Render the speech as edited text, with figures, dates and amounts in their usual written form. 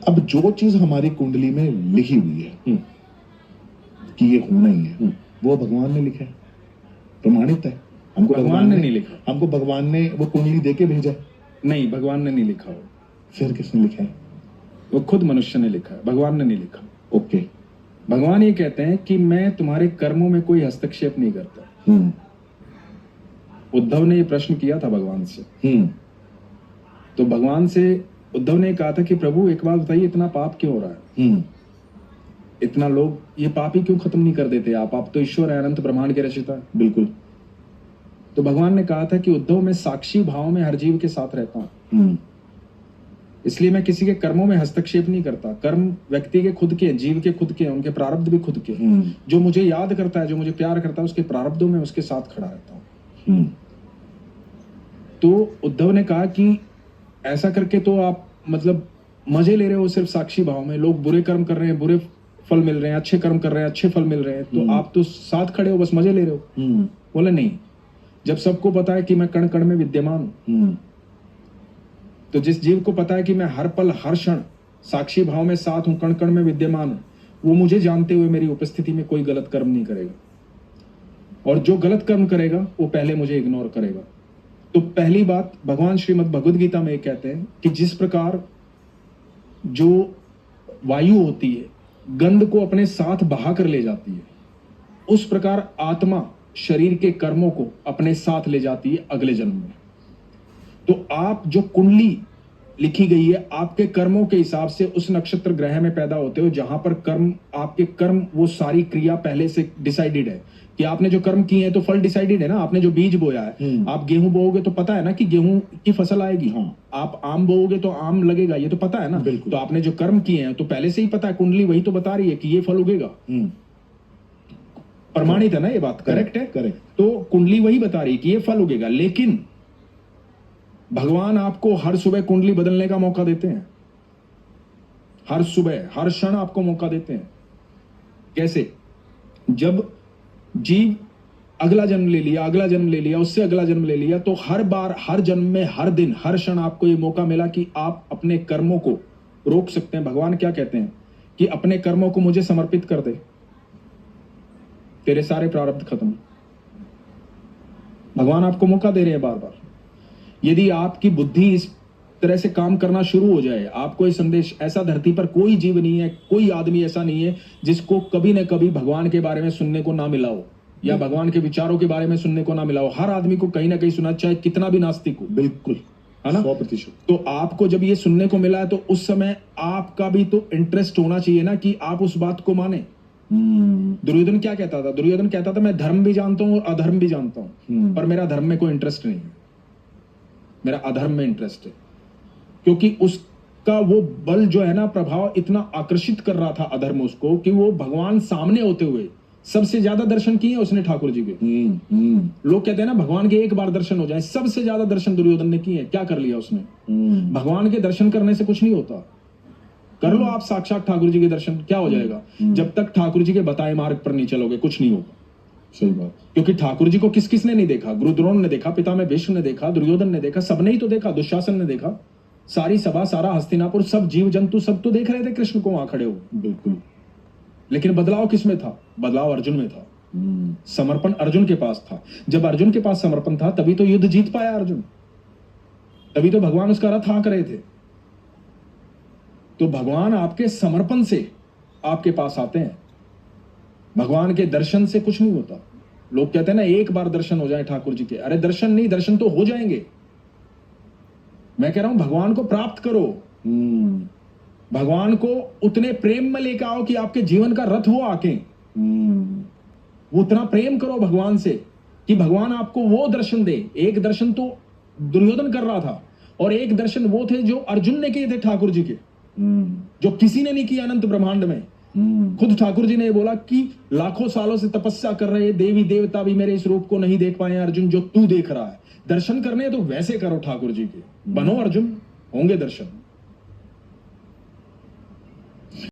अब जो चीज हमारी कुंडली में लिखी हुई है कि ये होना ही है, वो भगवान ने लिखा है, प्रमाणित है। हमको भगवान ने नहीं लिखा। हमको भगवान ने वो कुंडली दे के भेजा। नहीं, भगवान ने नहीं लिखा हो, फिर किसने लिखा है? वो खुद मनुष्य ने लिखा है, भगवान ने नहीं लिखा। ओके। भगवान ये कहते हैं कि मैं तुम्हारे कर्मों में कोई हस्तक्षेप नहीं करता। उद्धव ने ये प्रश्न किया था भगवान से। तो भगवान से उद्धव ने कहा था कि प्रभु एक बात बताइए, इतना पाप क्यों हो रहा है? इतना लोग ये पाप ही क्यों खत्म नहीं कर देते आप तो ईश्वर है, अनंत ब्रह्मांड के रचयिता। बिल्कुल। तो भगवान ने कहा था कि उद्धव मैं साक्षी भाव में हर जीव के साथ रहता हूं, इसलिए मैं किसी के कर्मों में हस्तक्षेप नहीं करता। कर्म व्यक्ति के खुद के, जीव के खुद के, उनके प्रारब्ध भी खुद के। जो मुझे याद करता है, जो मुझे प्यार करता है, उसके प्रारब्धों में उसके साथ खड़ा रहता हूं। तो उद्धव ने कहा कि ऐसा करके तो आप मतलब मजे ले रहे हो सिर्फ साक्षी भाव में। लोग बुरे कर्म कर रहे हैं, बुरे फल मिल रहे हैं, अच्छे कर्म कर रहे हैं, अच्छे फल मिल रहे हैं, तो आप तो साथ खड़े हो, बस मजे ले रहे हो। बोले नहीं, जब सबको पता है कि मैं कण कण में विद्यमान हूं, तो जिस जीव को पता है कि मैं हर पल हर क्षण साक्षी भाव में साथ हूं, कण कण में विद्यमान हूं, वो मुझे जानते हुए मेरी उपस्थिति में कोई गलत कर्म नहीं करेगा। और जो गलत कर्म करेगा वो पहले मुझे इग्नोर करेगा। तो पहली बात, भगवान श्रीमद् भगवद गीता में कहते हैं कि जिस प्रकार जो वायु होती है गंध को अपने साथ बहा कर ले जाती है, उस प्रकार आत्मा शरीर के कर्मों को अपने साथ ले जाती है अगले जन्म में। तो आप जो कुंडली लिखी गई है, आपके कर्मों के हिसाब से उस नक्षत्र ग्रह में पैदा होते हो जहां पर कर्म, आपके कर्म, वो सारी क्रिया पहले से डिसाइडेड है कि आपने जो कर्म किए हैं तो फल डिसाइडेड है ना। आपने जो बीज बोया है, आप गेहूं बोओगे तो पता है ना कि गेहूं की फसल आएगी। आप आम बोओगे तो आम लगेगा, ये तो पता है ना। तो आपने जो कर्म किए हैं तो पहले से ही पता है, कुंडली वही तो बता रही है कि ये फल उगेगा। प्रमाणित है ना ये बात? करेक्ट है। करेक्ट। तो कुंडली वही बता रही है कि ये फल उगेगा, लेकिन भगवान आपको हर सुबह कुंडली बदलने का मौका देते हैं। हर सुबह, हर क्षण आपको मौका देते हैं। कैसे? जब जीव अगला जन्म ले लिया, अगला जन्म ले लिया, उससे अगला जन्म ले लिया, तो हर बार, हर जन्म में, हर दिन, हर क्षण आपको ये मौका मिला कि आप अपने कर्मों को रोक सकते हैं। भगवान क्या कहते हैं कि अपने कर्मों को मुझे समर्पित कर दे, तेरे सारे प्रारब्ध खत्म। भगवान आपको मौका दे रहे हैं बार बार। यदि आपकी बुद्धि इस तरह से काम करना शुरू हो जाए, आपको ये संदेश, ऐसा धरती पर कोई जीव नहीं है, कोई आदमी ऐसा नहीं है जिसको कभी न कभी भगवान के बारे में सुनने को ना मिला हो या भगवान के विचारों के बारे में सुनने को ना मिला हो। हर आदमी को कहीं ना कहीं सुना, चाहे कितना भी नास्तिक हो। बिल्कुल, है ना? 100%। तो आपको जब ये सुनने को मिला है तो उस समय आपका भी तो इंटरेस्ट होना चाहिए ना कि आप उस बात को माने। दुर्योधन क्या कहता था? दुर्योधन कहता था मैं धर्म भी जानता हूं और अधर्म भी जानता हूं, पर मेरा धर्म में कोई इंटरेस्ट नहीं है, मेरा अधर्म में इंटरेस्ट है। क्योंकि उसका वो बल जो है ना, प्रभाव इतना आकर्षित कर रहा था अधर्म उसको, कि वो भगवान सामने होते हुए सबसे ज्यादा दर्शन किए उसने ठाकुर जी के। लोग कहते हैं ना भगवान के एक बार दर्शन हो जाए, सबसे ज्यादा दर्शन दुर्योधन ने किए। क्या कर लिया उसने? भगवान के दर्शन करने से कुछ नहीं होता। कर लो आप साक्षात ठाकुर जी के दर्शन, क्या हो जाएगा? जब तक ठाकुर जी के बताए मार्ग पर नहीं चलोगे कुछ नहीं होगा। सही बात। क्योंकि ठाकुर जी को किस किसने नहीं देखा? गुरु द्रोण ने देखा, पिता में भीष्म ने देखा, दुर्योधन ने देखा, सबने ही तो देखा, दुशासन ने देखा, सारी सभा, सारा हस्तिनापुर, सब जीव जंतु सब तो देख रहे थे कृष्ण को वहां खड़े हो। बिल्कुल। लेकिन बदलाव किसमें था? बदलाव अर्जुन में था। समर्पण अर्जुन के पास था। जब अर्जुन के पास समर्पण था तभी तो युद्ध जीत पाया अर्जुन, तभी तो भगवान उसका रथ हाँक रहे थे। तो भगवान आपके समर्पण से आपके पास आते हैं। भगवान के दर्शन से कुछ नहीं होता। लोग कहते हैं ना एक बार दर्शन हो जाए ठाकुर जी के, अरे दर्शन नहीं, दर्शन तो हो जाएंगे। मैं कह रहा हूं भगवान को प्राप्त करो। भगवान को उतने प्रेम में लेकर आओ कि आपके जीवन का रथ वो आके। वो उतना प्रेम करो भगवान से कि भगवान आपको वो दर्शन दे। एक दर्शन तो दुर्योधन कर रहा था और एक दर्शन वो थे जो अर्जुन ने किए थे ठाकुर जी के, जो किसी ने नहीं किया अनंत ब्रह्मांड में। खुद ठाकुर जी ने बोला कि लाखों सालों से तपस्या कर रहे देवी देवता भी मेरे इस रूप को नहीं देख पाए अर्जुन, जो तू देख रहा है। दर्शन करने तो वैसे करो ठाकुर जी के, बनो अर्जुन, होंगे दर्शन।